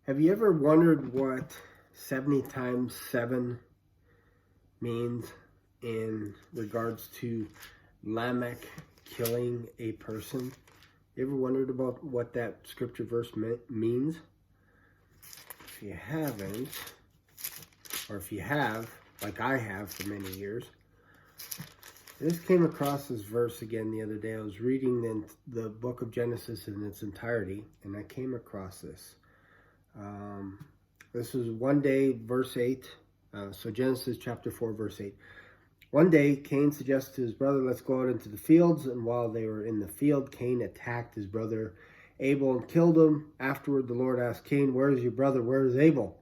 Have you ever wondered what 70 times 7 means in regards to Lamech killing a person? You ever wondered about what that scripture verse means? If you haven't, or if you have, like I have for many years, I just came across this verse again the other day. I was reading the book of Genesis in its entirety, and I came across this. This is one day, verse 8. So Genesis chapter 4, verse 8. One day, Cain suggested to his brother, let's go out into the fields. And while they were in the field, Cain attacked his brother Abel and killed him. Afterward, the Lord asked Cain, where is your brother? Where is Abel?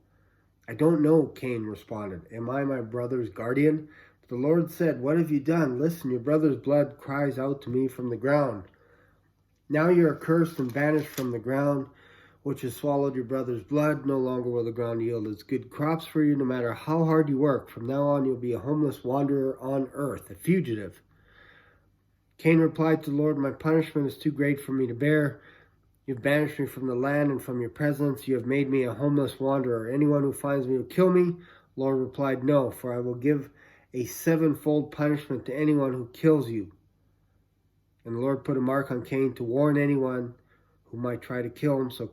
I don't know, Cain responded. Am I my brother's guardian? But the Lord said, what have you done? Listen, your brother's blood cries out to me from the ground. Now you are cursed and banished from the ground, which has swallowed your brother's blood. No longer will the ground yield its good crops for you, no matter how hard you work. From now on, you'll be a homeless wanderer on earth, a fugitive. Cain replied to the Lord, my punishment is too great for me to bear. You've banished me from the land and from your presence. You have made me a homeless wanderer. Anyone who finds me will kill me. The Lord replied, no, for I will give a sevenfold punishment to anyone who kills you. And the Lord put a mark on Cain to warn anyone who might try to kill him. So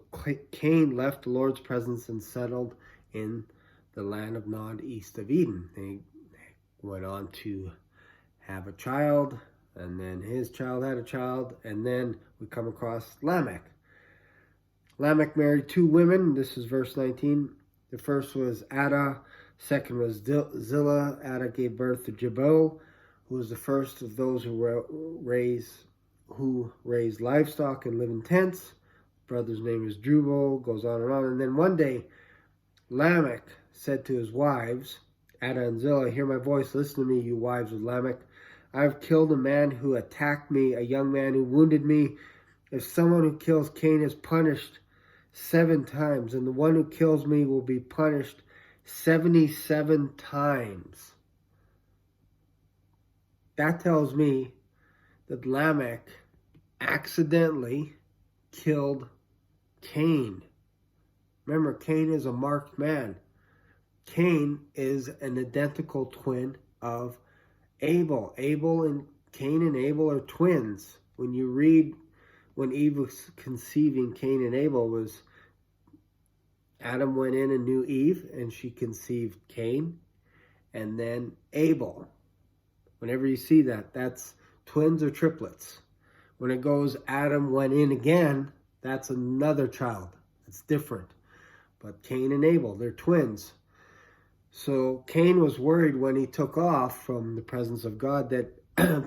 Cain left the Lord's presence and settled in the land of Nod, east of Eden. They went on to have a child, and then his child had a child, and then we come across Lamech. Lamech married two women. This is verse 19. The first was Ada, second was Zillah. Ada gave birth to Jabal, who was the first of those who raised livestock and live in tents. Brother's name is Jubal, goes on. And then one day, Lamech said to his wives, Ada and Zillah, hear my voice, listen to me, you wives of Lamech. I've killed a man who attacked me, a young man who wounded me. If someone who kills Cain is punished 7 times, and the one who kills me will be punished 77 times. That tells me that Lamech accidentally killed Cain. Remember, Cain is a marked man. Cain is an identical twin of Abel. Cain and Abel are twins. When you read when Eve was conceiving Cain and Abel, was Adam went in and knew Eve, and she conceived Cain, and then Abel. Whenever you see that, that's twins or triplets. When it goes Adam went in again, that's another child. It's different. But Cain and Abel, they're twins. So Cain was worried when he took off from the presence of God that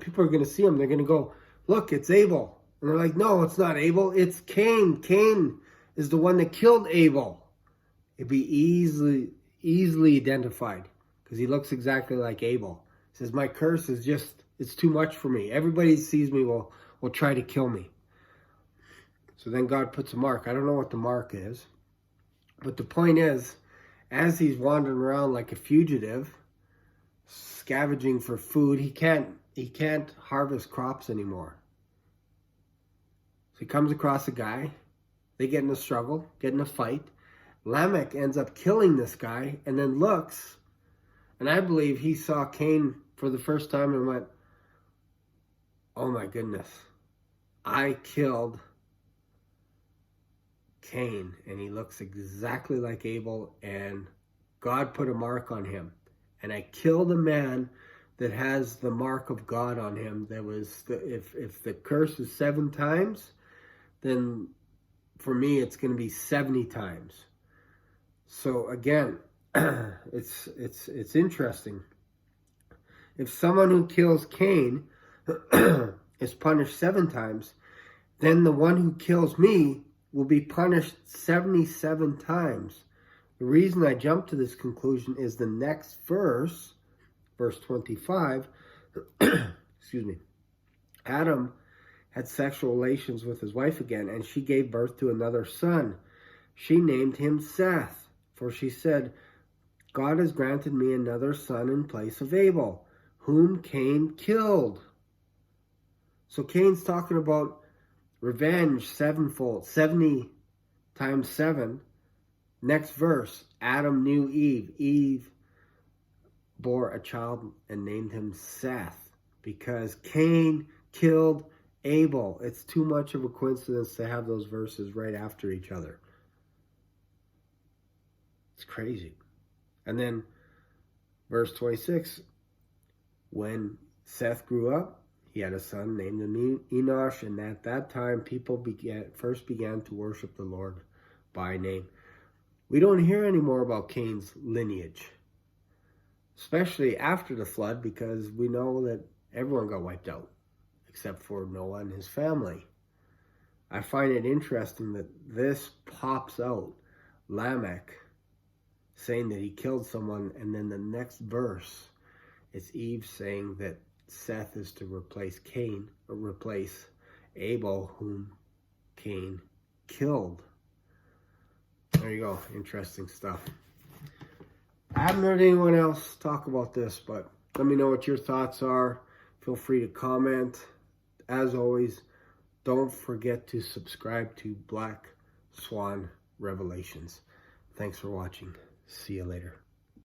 people are going to see him. They're going to go, look, it's Abel. And they're like, no, it's not Abel. It's Cain. Cain is the one that killed Abel. It'd be easily identified because he looks exactly like Abel. He says, my curse is just, it's too much for me. Everybody sees me will try to kill me. So then God puts a mark. I don't know what the mark is. But the point is, as he's wandering around like a fugitive, scavenging for food, he can't harvest crops anymore. So he comes across a guy. They get in a struggle, get in a fight. Lamech ends up killing this guy and then looks, and I believe he saw Cain for the first time and went, oh my goodness, I killed Cain, and he looks exactly like Abel, and God put a mark on him. And I killed a man that has the mark of God on him. That was, if the curse is 7 times, then for me it's going to be 70 times. So again, it's interesting. If someone who kills Cain is punished 7 times, then the one who kills me will be punished 77 times. The reason I jump to this conclusion is the next verse, verse 25, excuse me, Adam had sexual relations with his wife again, and she gave birth to another son. She named him Seth, for she said, God has granted me another son in place of Abel, whom Cain killed. So Cain's talking about revenge 7-fold, 70 times 7 Next verse, Adam knew Eve. Eve bore a child and named him Seth because Cain killed Abel. It's too much of a coincidence to have those verses right after each other. It's crazy. And then verse 26, when Seth grew up, he had a son named Enosh, and at that time people first began to worship the Lord by name. We don't hear any more about Cain's lineage, especially after the flood, because we know that everyone got wiped out except for Noah and his family. I find it interesting that this pops out, Lamech saying that he killed someone, and then the next verse, it's Eve saying that Seth is to replace Cain, or replace Abel, whom Cain killed. There you go. Interesting stuff. I haven't heard anyone else talk about this, but let me know what your thoughts are. Feel free to comment. As always, don't forget to subscribe to Black Swan Revelations. Thanks for watching. See you later.